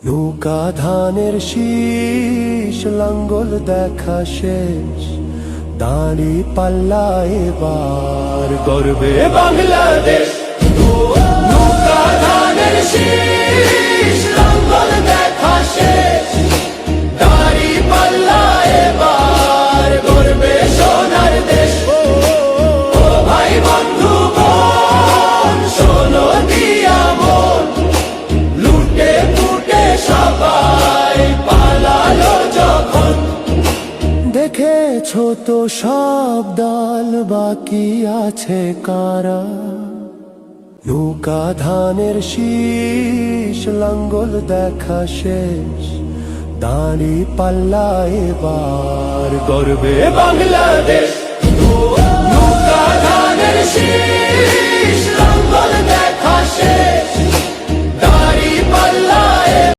নৌকা ধানের শীষ, লাঙ্গল দেখা শেষ, দাঁড়ি পাল্লা এবার গর্বে বাংলাদেশ। নৌকা ধানের শীষ, লাঙ্গল দেখা শেষ, দাঁড়ি পাল্লা এবার গর্বে সোনার দেশ। ও ভাই বন্ধু বোন, শোনো দিয়া মন, লুটে পুটে সবাই পালালো যখন। দেখেছো তো সব দল, বাকি আছে কারা? নৌকা ধানের শীষ, লাঙ্গল দেখা শেষ, দাঁড়ি পাল্লা এবার গর্বে বাংলাদেশ। নৌকা ধানের শীষ, লাঙ্গল দেখা শেষ,